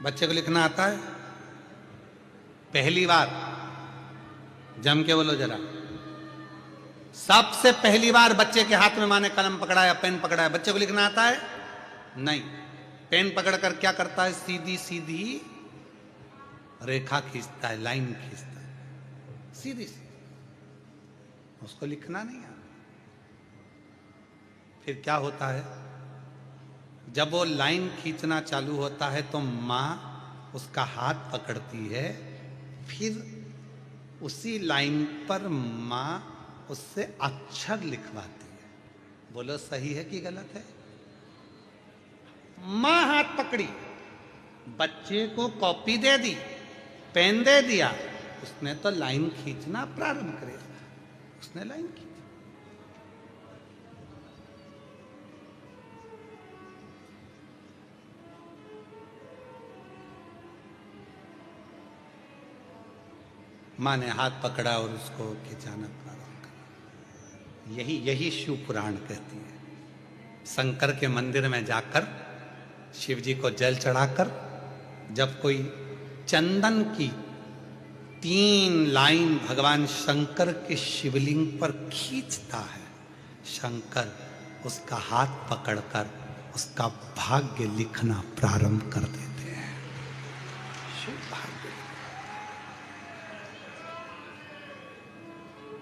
बच्चे को लिखना आता है? पहली बार जम के बोलो जरा। सबसे पहली बार बच्चे के हाथ में माँ ने कलम पकड़ा या पेन पकड़ा है, बच्चे को लिखना आता है? नहीं। पेन पकड़कर क्या करता है? सीधी सीधी रेखा खींचता है, लाइन खींचता है, सीधी सीधी। उसको लिखना नहीं आता। फिर क्या होता है? जब वो लाइन खींचना चालू होता है तो माँ उसका हाथ पकड़ती है, फिर उसी लाइन पर माँ उससे अक्षर लिखवाती है। बोलो सही है कि गलत है? माँ हाथ पकड़ी, बच्चे को कॉपी दे दी, पेन दे दिया, उसने तो लाइन खींचना प्रारंभ कर दिया। उसने लाइन खींची। माँ ने हाथ पकड़ा और उसको खिंचाना प्रारंभ करा। यही शिव पुराण कहती है। शंकर के मंदिर में जाकर शिव जी को जल चढ़ाकर जब कोई चंदन की 3 लाइन भगवान शंकर के शिवलिंग पर खींचता है, शंकर उसका हाथ पकड़कर उसका भाग्य लिखना प्रारंभ कर देते हैं। शिव भाग्य।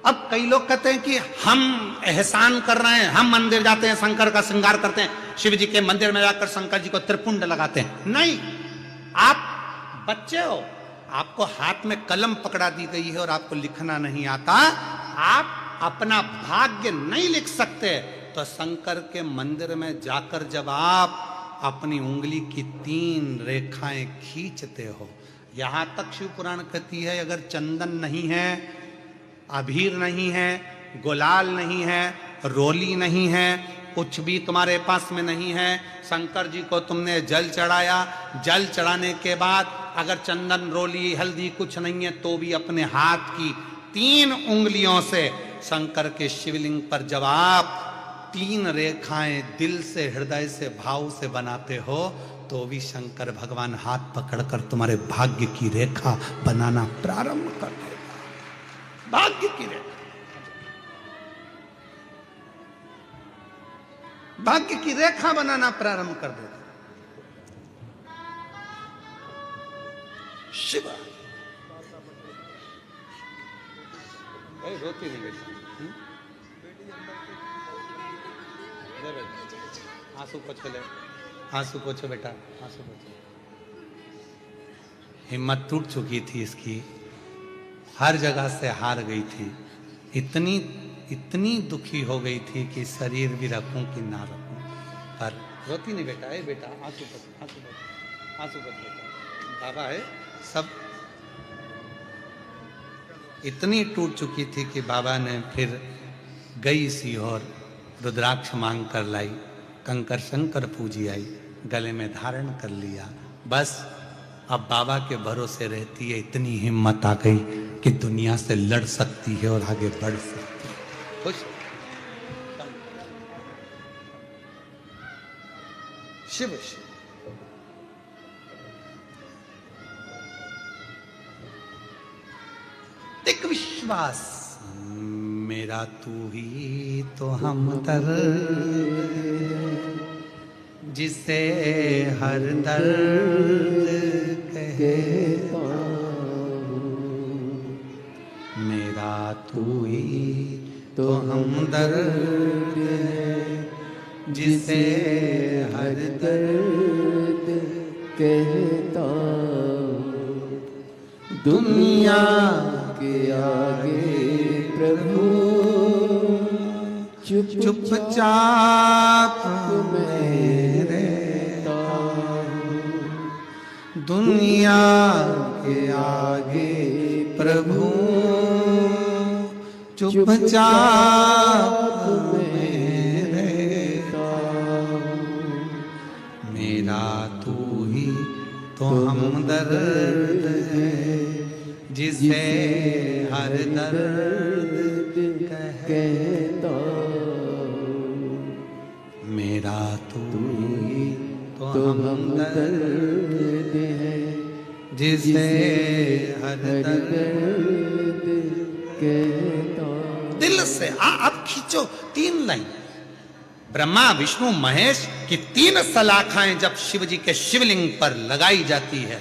अब कई लोग कहते हैं कि हम एहसान कर रहे हैं, हम मंदिर जाते हैं, शंकर का श्रृंगार करते हैं, शिव जी के मंदिर में जाकर शंकर जी को त्रिपुंड लगाते हैं। नहीं, आप बच्चे हो, आपको हाथ में कलम पकड़ा दी गई है और आपको लिखना नहीं आता, आप अपना भाग्य नहीं लिख सकते, तो शंकर के मंदिर में जाकर जब आप अपनी उंगली की 3 रेखाएं खींचते हो, यहां तक शिव पुराण कहती है अगर चंदन नहीं है, अबीर नहीं है, गुलाल नहीं है, रोली नहीं है, कुछ भी तुम्हारे पास में नहीं है, शंकर जी को तुमने जल चढ़ाया, जल चढ़ाने के बाद अगर चंदन रोली हल्दी कुछ नहीं है तो भी अपने हाथ की 3 उंगलियों से शंकर के शिवलिंग पर जब आप 3 रेखाएं दिल से, हृदय से, भाव से बनाते हो तो भी शंकर भगवान हाथ पकड़कर तुम्हारे भाग्य की रेखा बनाना प्रारंभ कर देगा। भाग्य की रेखा, भाग्य की रेखा बनाना प्रारंभ कर देगा शिव। रोती नहीं बेटा, आंसू पोछो ले, आंसू पोछो बेटा, आंसू पोछो। हिम्मत टूट चुकी थी इसकी, हर जगह से हार गई थी, इतनी दुखी हो गई थी कि शरीर भी रखूं कि ना रखूं, पर रोती नहीं बेटा। है बेटा, आंसू पोछो, आंसू पोछो, आंसू पोछो बेटा, बाबा है सब। इतनी टूट चुकी थी कि बाबा ने फिर गई सी और रुद्राक्ष मांग कर लाई, कंकर शंकर पूजी आई, गले में धारण कर लिया। बस अब बाबा के भरोसे रहती है, इतनी हिम्मत आ गई कि दुनिया से लड़ सकती है और आगे बढ़ सकती है। खुश शिव शिव। एक विश्वास, मेरा तू ही तो हमदर्द, जिसे हर दर्द कहता हूँ, मेरा तू ही तो हमदर्द है, जिसे हर दर्द कहता हूँ। दुनिया के आगे प्रभु चुपचाप मैं रहता हूँ, दुनिया के आगे प्रभु चुपचाप मैं रहता हूँ। मेरा तू ही तो हमदर्द है, जिसे हर दर्द कहता हूँ। मेरा तू ही तो हमदर्द है, जिसे हर दर्द कहता। दिल से अब खींचो 3 लाइन। ब्रह्मा विष्णु महेश की 3 सलाखाएं जब शिव जी के शिवलिंग पर लगाई जाती है,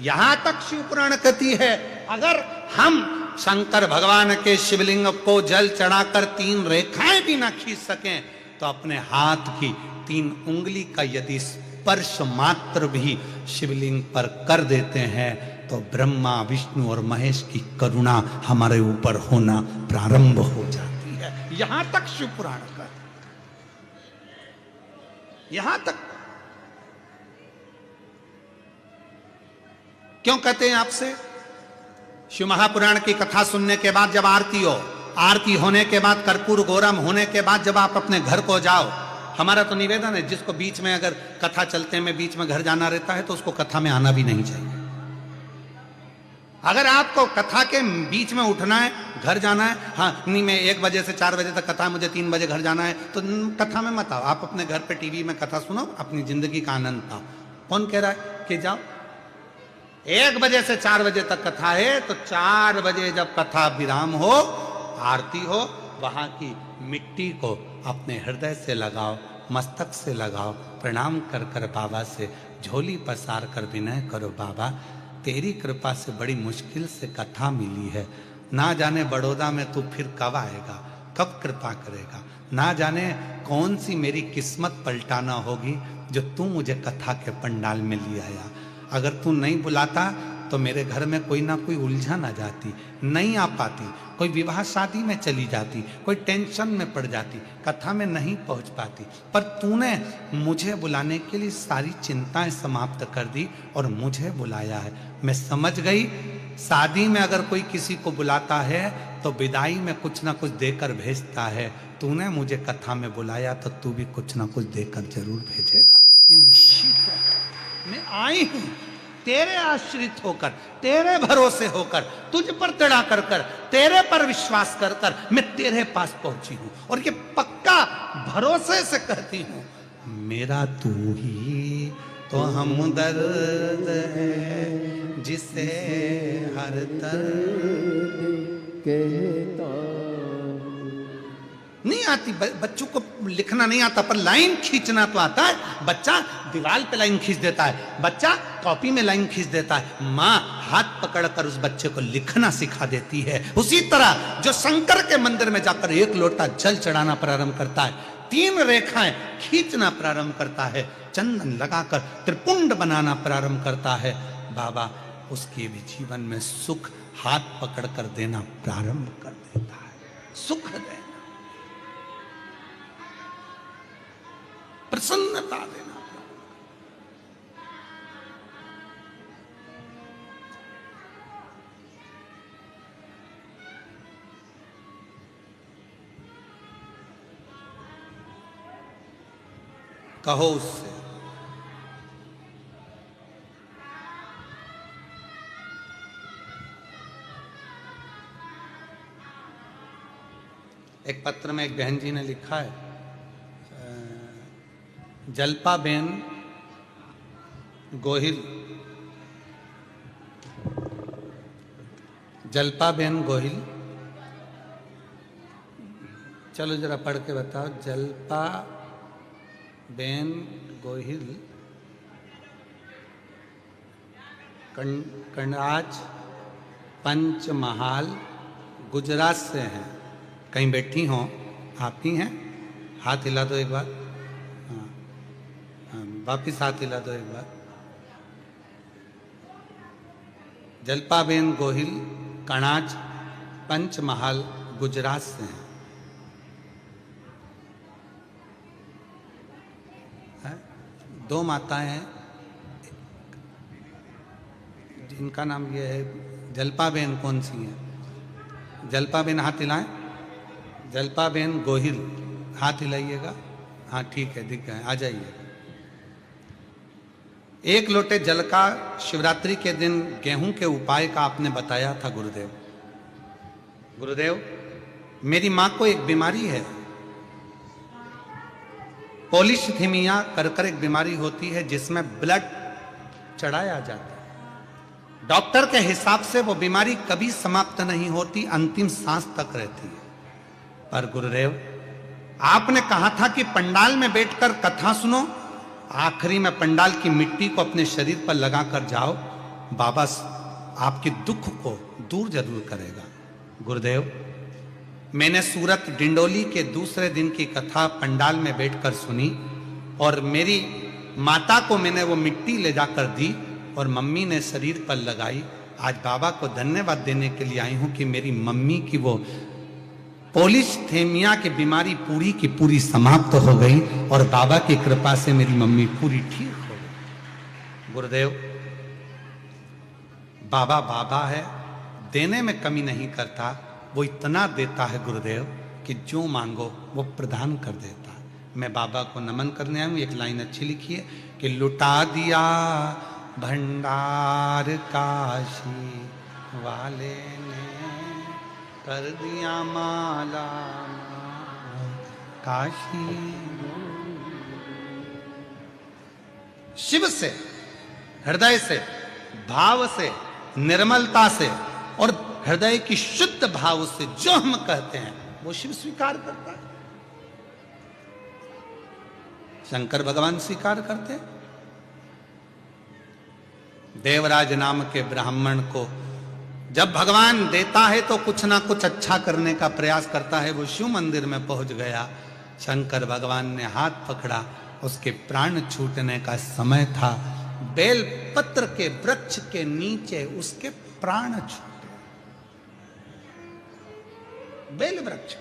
यहां तक शिव पुराण कहती है अगर हम शंकर भगवान के शिवलिंग को जल चढ़ाकर 3 रेखाएं भी ना खींच सकें तो अपने हाथ की 3 उंगली का यदि स्पर्श मात्र भी शिवलिंग पर कर देते हैं तो ब्रह्मा विष्णु और महेश की करुणा हमारे ऊपर होना प्रारंभ हो जाती है। यहां तक शिव पुराण का, यहां तक क्यों कहते हैं आपसे? शिव महापुराण की कथा सुनने के बाद जब आरती हो, आरती होने के बाद कर्पूर गौरम होने के बाद जब आप अपने घर को जाओ, हमारा तो निवेदन है जिसको बीच में अगर कथा चलते में बीच में घर जाना रहता है तो उसको कथा में आना भी नहीं चाहिए। अगर आपको कथा के बीच में उठना है, घर जाना है, हाँ नहीं मैं 1 बजे से 4 बजे तक कथा है, मुझे 3 बजे घर जाना है, तो कथा में मत आओ। आप अपने घर पे टीवी में कथा सुनो, अपनी जिंदगी का आनंद पाओ। कौन कह रहा है कि जाओ? 1 बजे से 4 बजे तक कथा है तो 4 बजे जब कथा विराम हो, आरती हो, वहां की मिट्टी को अपने हृदय से लगाओ, मस्तक से लगाओ, प्रणाम कर कर बाबा से झोली पसार कर विनय करो, बाबा तेरी कृपा से बड़ी मुश्किल से कथा मिली है, ना जाने बड़ौदा में तू फिर कब आएगा, कब कृपा करेगा, ना जाने कौन सी मेरी किस्मत पलटाना होगी जो तू मुझे कथा के पंडाल में ले आया। अगर तू नहीं बुलाता तो मेरे घर में कोई ना कोई उलझन आ जाती, नहीं आ पाती, कोई विवाह शादी में चली जाती, कोई टेंशन में पड़ जाती, कथा में नहीं पहुंच पाती। पर तूने मुझे बुलाने के लिए सारी चिंताएं समाप्त कर दी और मुझे बुलाया है। मैं समझ गई शादी में अगर कोई किसी को बुलाता है तो विदाई में कुछ ना कुछ देकर भेजता है। तूने मुझे कथा में बुलाया तो तू भी कुछ ना कुछ देकर जरूर भेजेगा, ये निश्चित है। मैं आई हूं तेरे आश्रित होकर, तेरे भरोसे होकर, तुझ पर तड़ा कर कर, तेरे पर विश्वास कर कर मैं तेरे पास पहुंची हूं और ये पक्का भरोसे से कहती हूं, मेरा तू ही तो हमदर्द है जिसे हर दर्द कहता। नहीं आती, बच्चों को लिखना नहीं आता पर लाइन खींचना तो आता है। बच्चा दीवार पे लाइन खींच देता है, बच्चा कॉपी में लाइन खींच देता है, माँ हाथ पकड़कर उस बच्चे को लिखना सिखा देती है। उसी तरह जो शंकर के मंदिर में जाकर 1 लोटा जल चढ़ाना प्रारंभ करता है, 3 रेखाएं खींचना प्रारंभ करता है, चंदन लगाकर त्रिपुंड बनाना प्रारंभ करता है, बाबा उसके भी जीवन में सुख हाथ पकड़कर देना प्रारंभ कर देता है। सुख देना, प्रसन्नता देना। कहो उससे एक पत्र में एक बहन जी ने लिखा है, जल्पा बेन गोहिल, जल्पा बेन गोहिल, चलो जरा पढ़ के बताओ। जल्पा बेन गोहिल कनराज पंचमहाल गुजरात से हैं। कहीं बैठी हों आप ही हैं? हाथ हिला दो एक बार, वापिस हाथ हिला दो एक बार। जल्पाबेन गोहिल कणाज पंचमहाल गुजरात से हैं। 2 माताएं हैं जिनका नाम ये है। जल्पाबेन कौन सी है? जल्पाबेन हाथ हिलाएं। जल्पाबेन गोहिल हाथ हिलाइएगा। हाँ ठीक है, दिख गए, आ जाइए। 1 लोटे जल का शिवरात्रि के दिन गेहूं के उपाय का आपने बताया था गुरुदेव। गुरुदेव मेरी मां को एक बीमारी है, पॉलीसिथीमिया कर एक बीमारी होती है जिसमें ब्लड चढ़ाया जाता है। डॉक्टर के हिसाब से वो बीमारी कभी समाप्त नहीं होती, अंतिम सांस तक रहती है। पर गुरुदेव, आपने कहा था कि पंडाल में बैठकर कथा सुनो, आखिरी में पंडाल की मिट्टी को अपने शरीर पर लगाकर जाओ, बाबा आपके दुख को दूर जरूर करेगा। गुरुदेव, मैंने सूरत डिंडोली के दूसरे दिन की कथा पंडाल में बैठकर सुनी और मेरी माता को मैंने वो मिट्टी ले जाकर दी और मम्मी ने शरीर पर लगाई। आज बाबा को धन्यवाद देने के लिए आई हूं कि मेरी मम्मी की वो पॉलीस्थीमिया की बीमारी पूरी की पूरी समाप्त हो गई और बाबा की कृपा से मेरी मम्मी पूरी ठीक हो गई। गुरुदेव, बाबा बाबा है, देने में कमी नहीं करता, वो इतना देता है गुरुदेव कि जो मांगो वो प्रदान कर देता है। मैं बाबा को नमन करने आया हूं। एक लाइन अच्छी लिखी है कि लुटा दिया भंडार काशी वाले ने, कर दिया माला काशी। शिव से, हृदय से, भाव से, निर्मलता से और हृदय की शुद्ध भाव से जो हम कहते हैं वो शिव स्वीकार करता है, शंकर भगवान स्वीकार करते हैं। देवराज नाम के ब्राह्मण को जब भगवान देता है तो कुछ ना कुछ अच्छा करने का प्रयास करता है। वो शिव मंदिर में पहुंच गया, शंकर भगवान ने हाथ पकड़ा, उसके प्राण छूटने का समय था। बेल पत्र के वृक्ष के नीचे उसके प्राण छूटे, बेल वृक्ष।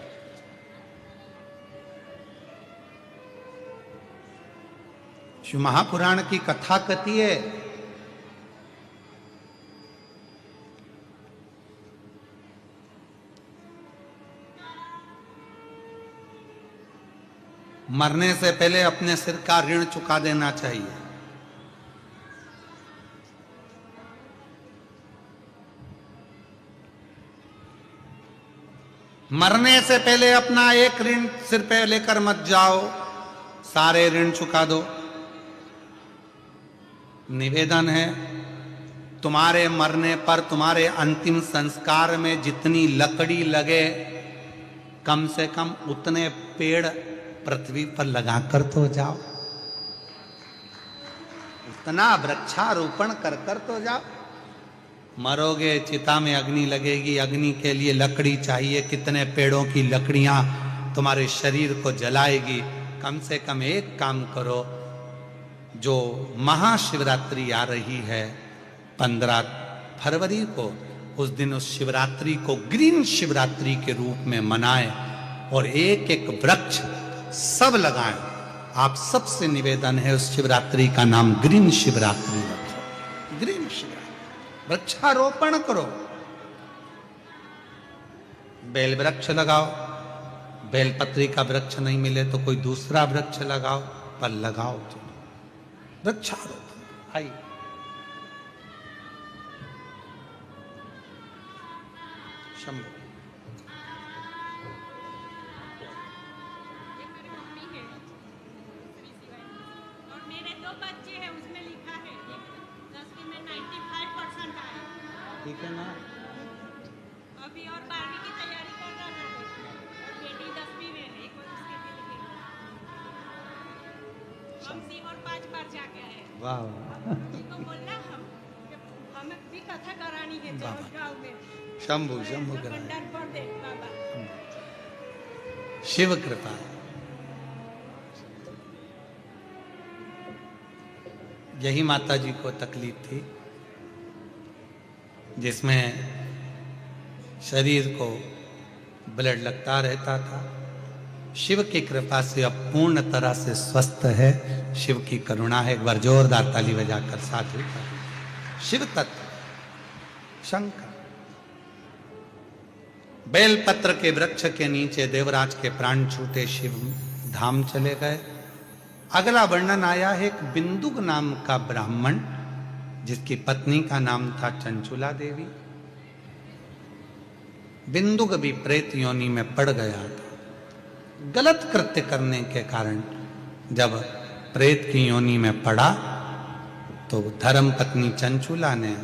शिव महापुराण की कथा कहती है मरने से पहले अपने सिर का ऋण चुका देना चाहिए। मरने से पहले अपना एक ऋण सिर पे लेकर मत जाओ, सारे ऋण चुका दो। निवेदन है, तुम्हारे मरने पर तुम्हारे अंतिम संस्कार में जितनी लकड़ी लगे, कम से कम उतने पेड़ पृथ्वी पर लगाकर तो जाओ, उतना वृक्षारोपण कर कर तो जाओ। मरोगे, चिता में अग्नि लगेगी, अग्नि के लिए लकड़ी चाहिए, कितने पेड़ों की लकड़ियां तुम्हारे शरीर को जलाएगी। कम से कम एक काम करो, जो महाशिवरात्रि आ रही है 15 फरवरी को, उस दिन उस शिवरात्रि को ग्रीन शिवरात्रि के रूप में मनाएं और एक एक वृक्ष सब लगाएं। आप सबसे निवेदन है, उस शिवरात्रि का नाम ग्रीन शिवरात्रि रखो। ग्रीन शिवरात्रि, वृक्षारोपण करो, बेल वृक्ष लगाओ। बेलपत्री का वृक्ष नहीं मिले तो कोई दूसरा वृक्ष लगाओ, पर लगाओ वृक्षारोपण। आइए शंभू। ठीक है ना? अभी और 12वीं की तैयारी कर रहा है और बेटी 10वीं में है, उसके भी लिखेगा। हम सी और 5 बार जाके आए। वाह, तो बोलना हमें भी कथा करानी है गांव में। शंभू शंभू कर भंडार पर दे बाबा। शिव कृपा। यही माता जी को तकलीफ थी, जिसमें शरीर को ब्लड लगता रहता था। शिव की कृपा से अब पूर्ण तरह से स्वस्थ है। शिव की करुणा है। एक बार जोरदार ताली बजाकर साथ ही शिव तत्व शंकर। बेलपत्र के वृक्ष के नीचे देवराज के प्राण छूटे, शिव धाम चले गए। अगला वर्णन आया है एक बिंदुक नाम का ब्राह्मण, जिसकी पत्नी का नाम था चंचुला देवी। बिंदुक भी प्रेत योनि में पड़ गया था। गलत कृत्य करने के कारण जब प्रेत की योनि में पड़ा तो धर्म पत्नी चंचुला ने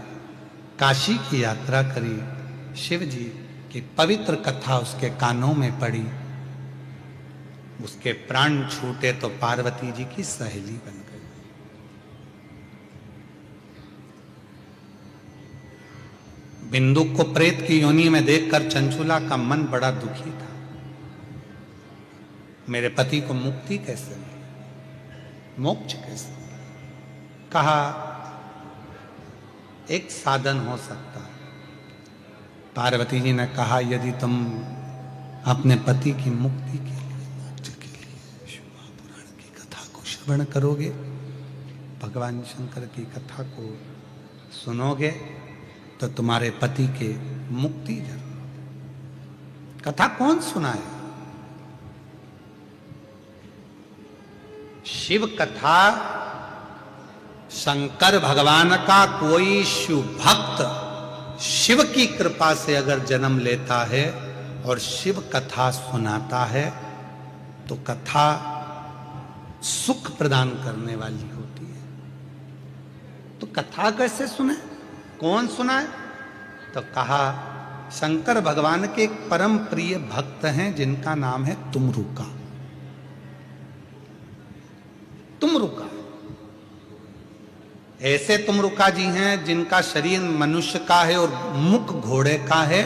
काशी की यात्रा करी, शिव जी की पवित्र कथा उसके कानों में पड़ी, उसके प्राण छूटे तो पार्वती जी की सहेली बन गई। बिंदु को प्रेत की योनि में देखकर चंचुला का मन बड़ा दुखी था। मेरे पति को मुक्ति कैसे मिले, मोक्ष कैसे मिले? कहा एक साधन हो सकता है। पार्वती जी ने कहा यदि तुम अपने पति की मुक्ति के लिए, मोक्ष के लिए शिव महापुराण की कथा को श्रवण करोगे, भगवान शंकर की कथा को सुनोगे, तो तुम्हारे पति के मुक्ति जरूर। कथा कौन सुनाए? शिव कथा शंकर भगवान का कोई शिव भक्त शिव की कृपा से अगर जन्म लेता है और शिव कथा सुनाता है तो कथा सुख प्रदान करने वाली होती है। तो कथा कैसे सुने, कौन सुनाए? तो कहा शंकर भगवान के एक परम प्रिय भक्त हैं जिनका नाम है तुमरुका। तुमरुका ऐसे तुमरुका जी हैं जिनका शरीर मनुष्य का है और मुख घोड़े का है।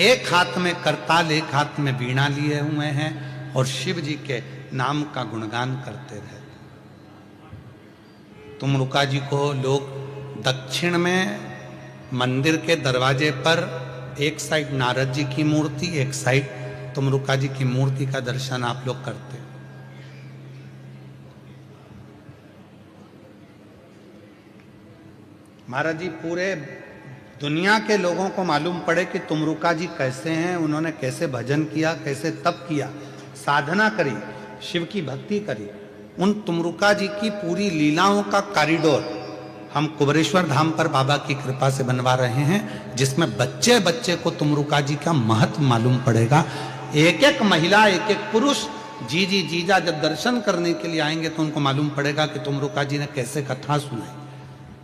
एक हाथ में करताल, एक हाथ में वीणा लिए हुए हैं और शिव जी के नाम का गुणगान करते रहते। तुमरुका जी को लोग दक्षिण में मंदिर के दरवाजे पर एक साइड नारद जी की मूर्ति, एक साइड तुमरुका जी की मूर्ति का दर्शन आप लोग करते। महाराज जी पूरे दुनिया के लोगों को मालूम पड़े कि तुमरुका जी कैसे हैं, उन्होंने कैसे भजन किया, कैसे तप किया, साधना करी, शिव की भक्ति करी। उन तुमरुका जी की पूरी लीलाओं का कॉरिडोर हम कुबरेश्वर धाम पर बाबा की कृपा से बनवा रहे हैं, जिसमें बच्चे बच्चे को तुमरुका जी का महत्व मालूम पड़ेगा। एक एक महिला, एक एक पुरुष, जीजी जीजा जब दर्शन करने के लिए आएंगे तो उनको मालूम पड़ेगा कि तुमरुका जी ने कैसे कथा सुनाई,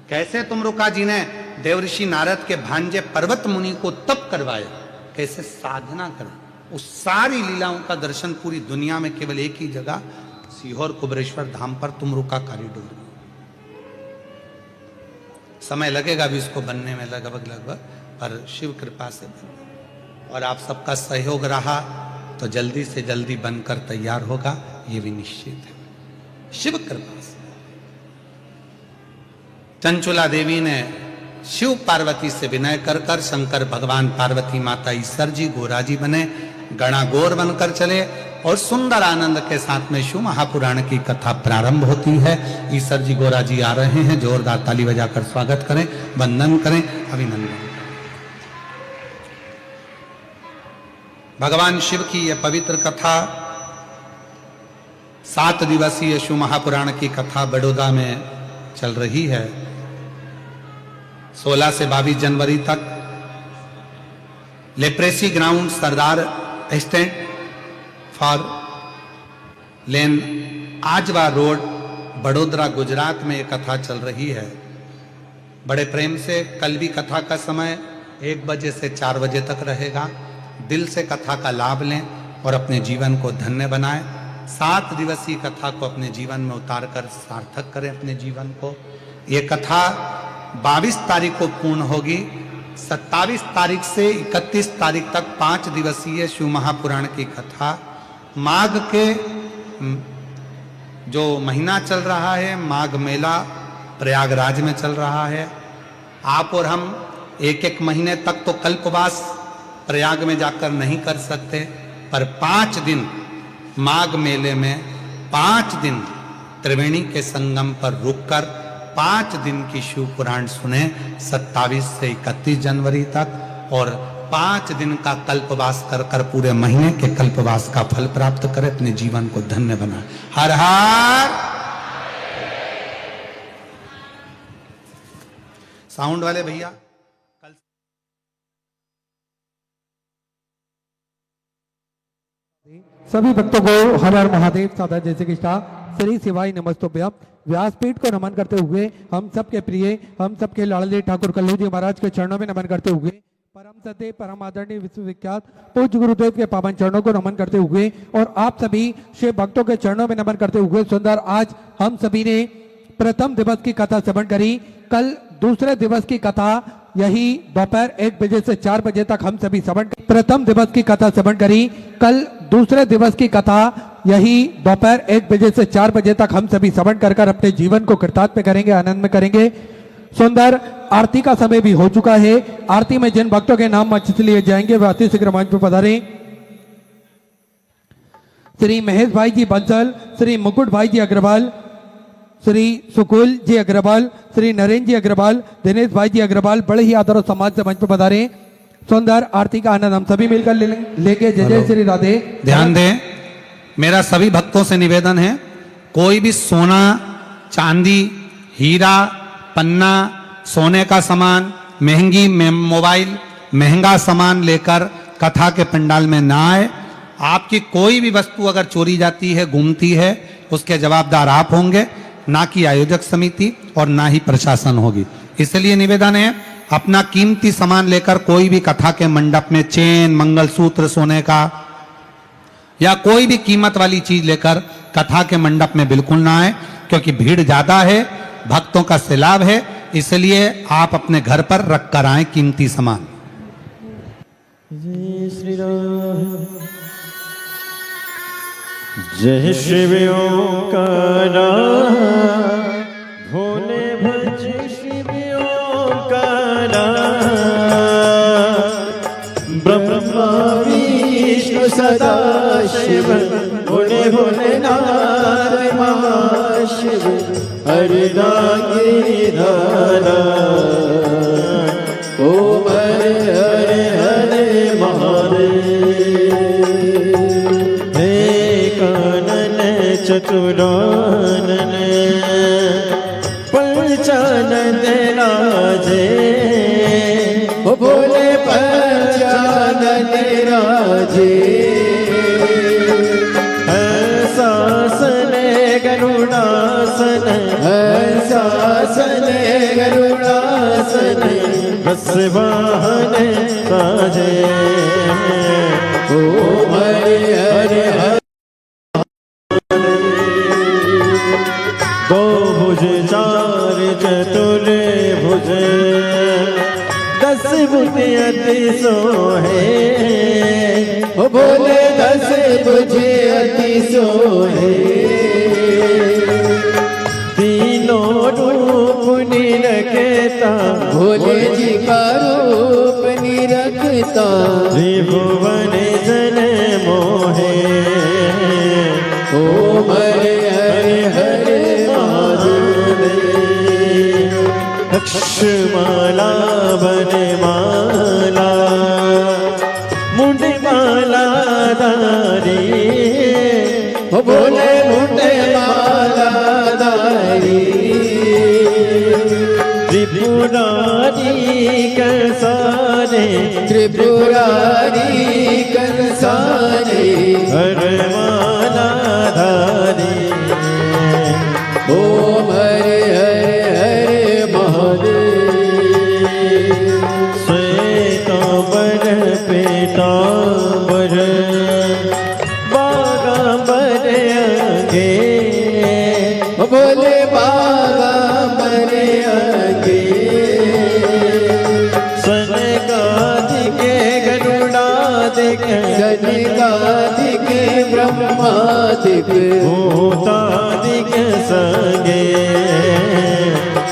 कैसे तुमरुका जी ने देवऋषि नारद के भांजे पर्वत मुनि को तप करवाया, कैसे साधना करा। उस सारी लीलाओं का दर्शन पूरी दुनिया में केवल एक ही जगह सीहोर कुबरेश्वर धाम पर तुमरुका कॉरिडोर। समय लगेगा भी इसको बनने में लगभग, पर शिव कृपा से बन, और आप सबका सहयोग रहा तो जल्दी से जल्दी बनकर तैयार होगा, ये भी निश्चित है शिव कृपा से। चंचुला देवी ने शिव पार्वती से विनय कर कर शंकर भगवान, पार्वती माता, ईश्वर जी, गोरा जी बने, गणागोर बनकर चले और सुंदर आनंद के साथ में शिव महापुराण की कथा प्रारंभ होती है। ईश्वर जी, गोरा जी आ रहे हैं, जोरदार ताली बजाकर स्वागत करें, वंदन करें, अभिनंदन करें। भगवान शिव की यह पवित्र कथा 7 दिवसीय शिव महापुराण की कथा बड़ौदा में चल रही है। 16 से 22 जनवरी तक leprosy ground, Sardar stand for lane, Ajwa road, Vadodara, Gujarat में यह कथा चल रही है। बड़े प्रेम से कल भी कथा का समय 1 बजे से 4 बजे तक रहेगा। दिल से कथा का लाभ लें और अपने जीवन को धन्य बनाएं। 7 दिवसीय कथा को अपने जीवन में उतार कर सार्थक करें अपने जीवन को। ये कथा 22 तारीख को पूर्ण होगी। 27 तारीख से 31 तारीख तक 5 दिवसीय शिव महापुराण की कथा। माघ के जो महीना चल रहा है, माघ मेला प्रयागराज में चल रहा है। आप और हम 1-1 महीने तक तो कल्पवास प्रयाग में जाकर नहीं कर सकते, पर 5 दिन माघ मेले में 5 दिन त्रिवेणी के संगम पर रुककर 5 दिन की शिव पुराण सुने 27 से 31 जनवरी तक, और 5 दिन का कल्पवास कर कर पूरे महीने के कल्पवास का फल प्राप्त करें, अपने जीवन को धन्य बनाए। हर हर। साउंड वाले भैया सभी भक्तों को हर हर महादेव साधा जय श्री कृष्णा। श्री शिवाय नमस्तुभ्यम। व्यासपीठ को नमन करते हुए हम सबके प्रिय, हम सबके लाडले ठाकुर कल्लू जी महाराज के चरणों में नमन करते हुए परम सत्य परम आदरणीय विश्वविख्यात पूज्य गुरुदेव के पावन चरणों को नमन करते हुए और आप सभी शिव भक्तों के चरणों में नमन करते हुए सुंदर आज हम सभी ने प्रथम दिवस की कथा श्रवण करी। कल दूसरे दिवस की कथा यही दोपहर 1 बजे से 4 बजे तक हम सभी श्रवण, प्रथम दिवस की कथा श्रवण करी। कल दूसरे दिवस की कथा यही दोपहर 1 बजे से 4 बजे तक हम सभी श्रवण कर अपने जीवन को कृतार्थ में करेंगे, आनंद में करेंगे। सुंदर आरती का समय भी हो चुका है। आरती में जिन भक्तों के नाम मंच से लिए जाएंगे वे अति शीघ्र मंच पर पधारें। श्री महेश भाई जी बंसल, श्री मुकुट भाई जी अग्रवाल, श्री सुकुल जी अग्रवाल, श्री नरेंद्र जी अग्रवाल, दिनेश भाई जी अग्रवाल बड़े ही आदर और सम्मान से मंच पर पधारें। सुंदर आरती का आनंद हम सभी मिलकर लेके जय जय श्री राधे। ध्यान दें, मेरा सभी भक्तों से निवेदन है, कोई भी सोना, चांदी, हीरा, पन्ना, सोने का सामान, महंगी मोबाइल, महंगा सामान लेकर कथा के पंडाल में ना आए। आपकी कोई भी वस्तु अगर चोरी जाती है, घूमती है, उसके जवाबदार आप होंगे, ना कि आयोजक समिति और ना ही प्रशासन होगी। इसलिए निवेदन है, अपना कीमती सामान लेकर कोई भी कथा के मंडप में चेन, मंगलसूत्र सोने का या कोई भी कीमत वाली चीज लेकर कथा के मंडप में बिल्कुल ना आए, क्योंकि भीड़ ज्यादा है, भक्तों का सैलाब है। इसलिए आप अपने घर पर रख कर आए कीमती सामान। जय श्री राम। जय शिव ओंकारा, भोले भज शिव ओंकारा, ब्रह्मा विष्णु सदा शिव, भोले भोलेनाथ महाशिव, हरिदा गिरिधारा, ओम हरे हरे हरे महादेव। हे कानन चतुरानन, पंचानन राजे, ओ भोले पंचानन राजे, हंसासन गरुड़ासन, हंसासन गरुड़ासन, बसवाहन साजे, ओम हरे हरे हरे। दो भुज चार चतुर भुज, 10 भुज अति सोहे, ओ भोले 10 भुज अति सोहे, तीनों रूप निरखता, भोले जी का रूप निरखता, त्रिभुवन जन मोहे, ओम हरे हरे हरे महादेव। लक्ष्मला बनमाला, मुंडमाला धारी, ओ भोले मुंडमाला धारी, त्रिपुरारी कंसारे, त्रिपुरारी कंसारे, हरमाला धारी, ओम हरे हरे हरे महादेव। श्वेतांबर पीतांबर, बागांबर अंगे, बोले बागांबर अंगे, सनकादिके गरुडादिके, सनकादिके ब्रह्मादिके, भूतादिके संगे,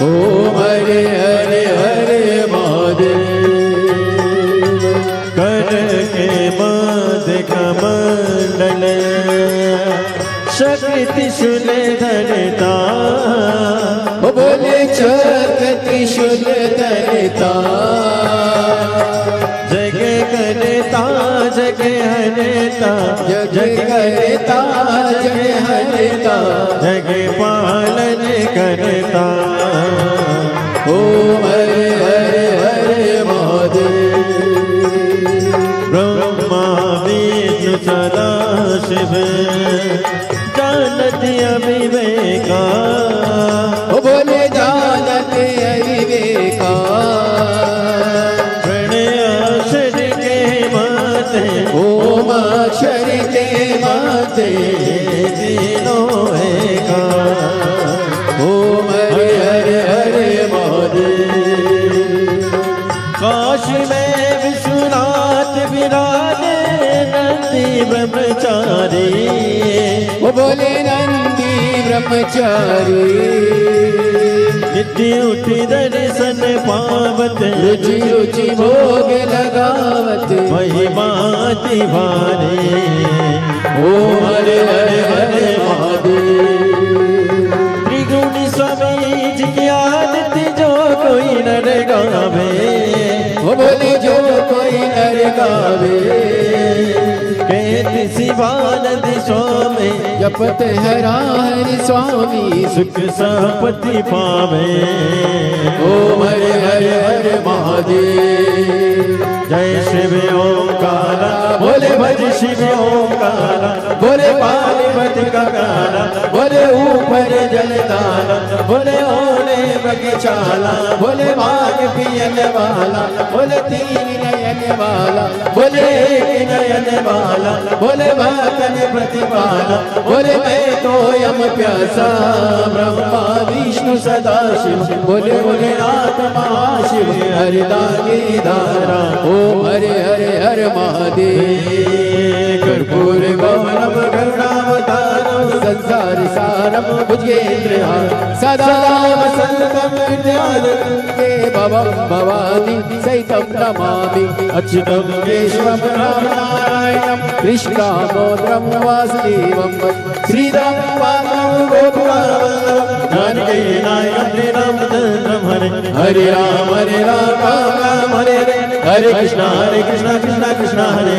ओम हरे हरे हरे महादेव। कर के बांध कमंडल, शक्ति त्रिशूल धरता, ओ बोले चक्र त्रिशूल धरता, जग करता जग हरता, जग करता जग हरता, जग पालन करता, ओम हरे हरे हरे महादेव। ब्रह्मा विष्णु सदा शिव, जान जानत अविवेका बोले जानत अविवेका अक्षर के माते ओम अक्षर के माते तीनों एका ओम हरे हरे हरे महादेव काशी में विश्वनाथ विराजे नंदी ब्रह्मचारी बोले नंदी ब्रह्मचारी नित्य उठी दर्शन पावत रुचि रुचि भोग लगावत महिमा तिहारे ओम हरे हरे हरे महादेव त्रिगुणी स्वामी जी की आरती जो कोई नर गावे बोले जो कोई नर गावे कहते शिवानंद स्वामी जपत हरा हरि स्वामी सुख संपत्ति पावे ओम हरे हरे हरे महादेव जय शिव ओंकारा बोले भज शिव ओंकारा बोले पार्वती का गाना बोले ऊपर जलदाना बोले ओले बगीचाला बोले भाग पियन वाला बोले तीन नयन वाला बोले एक नयन वाला बोले भातन प्रतिपाला बोले मैं तो यम प्यासा ब्रह्मा विष्णु सदा शिव बोले बोले नाथ महाशिव हरिदानी धारा ओम हरे हरे हर महादेव कर्पूर गौरव करुणावतारम संसार सारम भुजेन्द्रहार सदा वसंतम विद्यालये भवं भवानी सहितं नमामि अच्युतं केशवं रामनारायणं कृष्णामोद्रं वासुदेवं श्रीराम पादं गोकुलावल्लभं जानकी नायकं श्रीरामचन्द्रं हरे हरे राम राम राम हरे हरे हरे कृष्णा कृष्णा कृष्णा हरे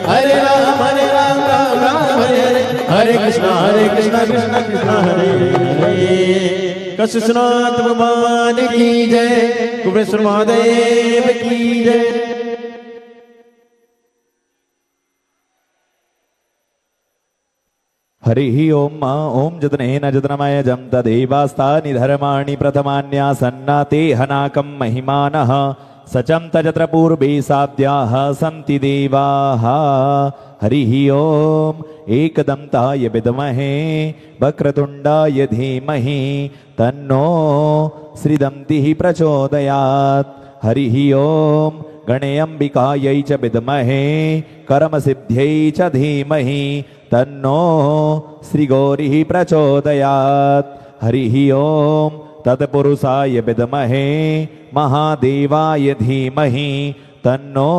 हरे हरे राम राम राम हरे हरे हरे कृष्णा कृष्णा कृष्णा हरे हरे कसुनाथ भगवान की जय कुबेश्वर महादेव की जय हरिः ओम ओम जतनेन जतनमय जम तदेवास्तानि धर्माणि प्रथमान्यासन्नाते हनाकं महिमानः सचं तजत्र पूर्वे साध्याः सन्ति देवाः हरिः ओम एकदन्ताय विद्महे वक्रतुण्डाय धीमहि तन्नो श्रीदन्तिः प्रचोदयात् हरिः ओम गणेऽम्बिकायै च विद्महे कर्मसिद्ध्यै च धीमहि तन्नो श्रीगौरिः प्रचोदयात् हरिः ओम तत्पुरुषाय विद्महे महादेवाय धीमहि तन्नो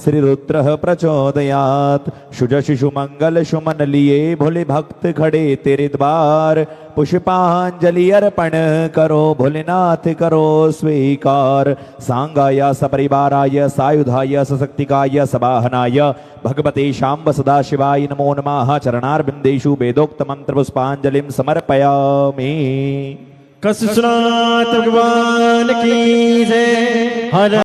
श्रीरुद्रः प्रचोदयात् शुज शिशु मंगल सुमन लिए भोले भक्त खड़े तेरे द्वार पुष्पांजलि अर्पण करो भोलेनाथ करो स्वीकार सांगाय सपरिवाराय सायुधाय सशक्तिकाय सवाहनाय भगवते शाम्ब सदाशिवाय नमो नमः चरणारविन्देषु वेदोक्त मंत्र पुष्पांजलिं समर्पयामि कसुनाथ भगवान की जय हर